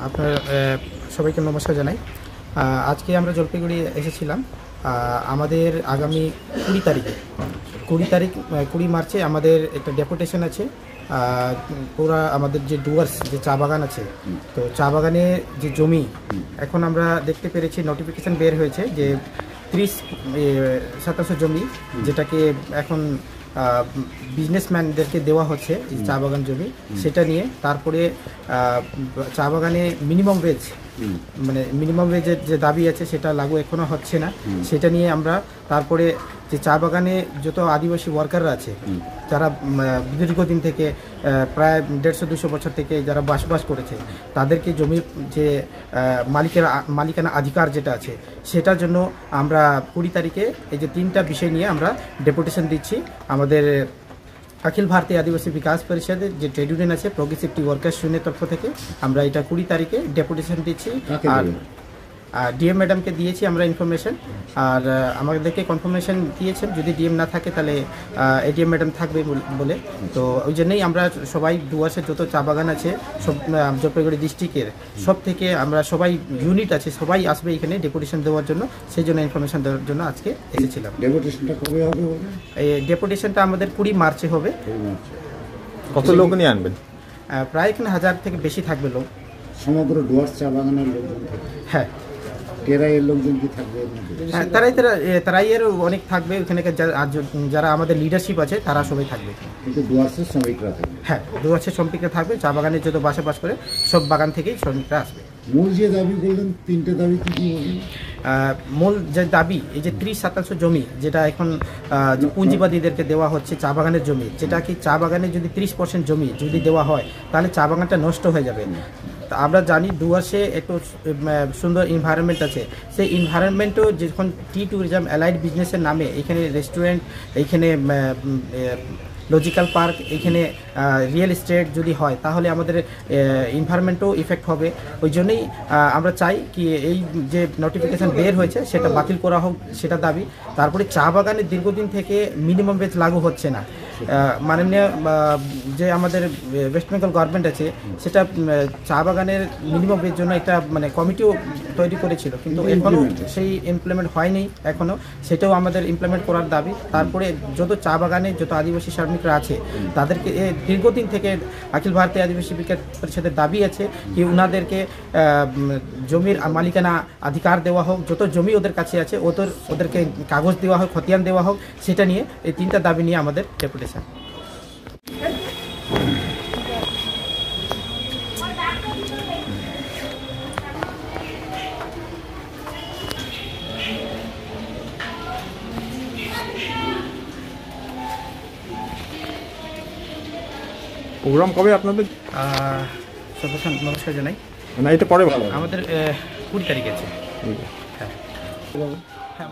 আপনার সবাইকে নমস্কার জানাই। আজকে আমরা জলপাইগুড়ি এসেছিলাম। আমাদের আগামী 20 মার্চে আমাদের একটা ডেপুটেশন আছে। পুরা আমাদের যে ডুয়ার্স যে চা বাগান আছে, তো চা বাগানে যে জমি এখন আমরা দেখতে পেরেছি, নোটিফিকেশান বের হয়েছে যে 30 শতাংশ জমি যেটাকে এখন বিজনেসম্যানদেরকে দেওয়া হচ্ছে চা বাগান জমি, সেটা নিয়ে তারপরে চা বাগানে মিনিমাম ওয়েজের যে দাবি আছে সেটা লাগু এখনও হচ্ছে না। সেটা নিয়ে আমরা তারপরে যে চা বাগানে যত আদিবাসী ওয়ার্কাররা আছে যারা দীর্ঘদিন থেকে প্রায় 150-200 বছর থেকে যারা বসবাস করেছে, তাদেরকে জমির যে মালিকানা অধিকার যেটা আছে সেটার জন্য আমরা 20 তারিখে এই যে 3টা বিষয় নিয়ে আমরা ডেপুটেশন দিচ্ছি। আমাদের অখিল ভারতীয় আদিবাসী বিকাশ পরিষদের যে ট্রেড ইউনিয়ন আছে, প্রোগ্রেসিভ টি ওয়ার্কার্স ইউনিয়নের তরফ থেকে আমরা এটা 20 তারিখে ডেপুটেশন দিচ্ছি। আর ডিএম ম্যাডামকে দিয়েছি আমরা ইনফরমেশন, আর আমাদেরকে কনফার্মেশন দিয়েছেন যদি ডিএম না থাকে তাহলে এডিএম ম্যাডাম থাকবে বলে। তো ওই জন্যই আমরা সবাই ডুয়ার্সের যত চা বাগান আছে সব জলপাইগুড়ি ডিস্ট্রিক্টের সব থেকে আমরা সবাই ইউনিট আছে, সবাই আসবে এখানে ডেপুটেশন দেওয়ার জন্য। সেই জন্য ইনফরমেশন দেওয়ার জন্য আজকে এসেছিলাম। ডেপুটেশনটা কবে হবে? এই ডেপুটেশনটা আমাদের 20 মার্চে হবে। কত লোক নিয়ে আনবেন? প্রায় এখানে 1000 থেকে বেশি থাকবে লোক। সমগ্র ডুয়ার্স চা বাগানের লোকজন? হ্যাঁ। টেরাইয়ের লোকজন কি থাকবে? তারাইয়ের অনেক থাকবে ওখানে, যারা আমাদের লিডারশিপ আছে তারা সবাই থাকবে। কিন্তু ডুয়ার্সের শ্রমিকরা থাকবে? হ্যাঁ, ডুয়ার্সের শ্রমিকরা থাকবে। চা বাগানে যত বাস করে সব বাগান থেকেই শ্রমিকরা আসবে। মূল যে দাবি বললেন 3টে দাবি কি কি? মূল যে দাবি এই যে 30 শতাংশ জমি যেটা এখন পুঁজিবাদীদেরকে দেওয়া হচ্ছে চা বাগানের জমি, যেটা কি চা বাগানে যদি 30% জমি যদি দেওয়া হয় তাহলে চা বাগানটা নষ্ট হয়ে যাবে। আমরা জানি ডুয়ার্সে একটু সুন্দর এনভায়রনমেন্ট আছে, সেই এনভায়রনমেন্টও যখন টি ট্যুরিজম অ্যালাইড বিজনেসের নামে এখানে রেস্টুরেন্ট, এইখানে লজিক্যাল পার্ক, এখানে রিয়েল এস্টেট যদি হয় তাহলে আমাদের এনভায়রনমেন্টও ইফেক্ট হবে। ওই জন্যই আমরা চাই কি এই যে নোটিফিকেশান বের হয়েছে সেটা বাতিল করা হোক, সেটা দাবি। তারপরে চা বাগানে দীর্ঘদিন থেকে মিনিমাম ওয়েজ লাগু হচ্ছে না। মাননীয় যে আমাদের ওয়েস্ট বেঙ্গল গভর্নমেন্ট আছে সেটা চা বাগানের মিনিমাম ওয়েজের জন্য একটা কমিটিও তৈরি করেছিল, কিন্তু এখনও সেই ইমপ্লিমেন্ট হয়নি এখনও। সেটাও আমাদের ইমপ্লিমেন্ট করার দাবি। তারপরে যত চা বাগানে যত আদিবাসী শ্রমিকরা আছে তাদেরকে দীর্ঘদিন থেকে অখিল ভারতীয় আদিবাসী বিকাশ পরিষদের দাবি আছে কি ওনাদেরকে জমির মালিকানা অধিকার দেওয়া হোক, যত জমি ওদের কাছে আছে ওদেরকে কাগজ দেওয়া হোক, খতিয়ান দেওয়া হোক। সেটা নিয়ে এই 3টা দাবি নিয়ে আমাদের ডেপুটেশন। প্রোগ্রাম কবে আপনাদের? সর্বপ্রথম নমস্কার জানাই। না, এটা পরে ভালো। আমাদের 20 তারিখ আছে। হ্যাঁ, হ্যাঁ।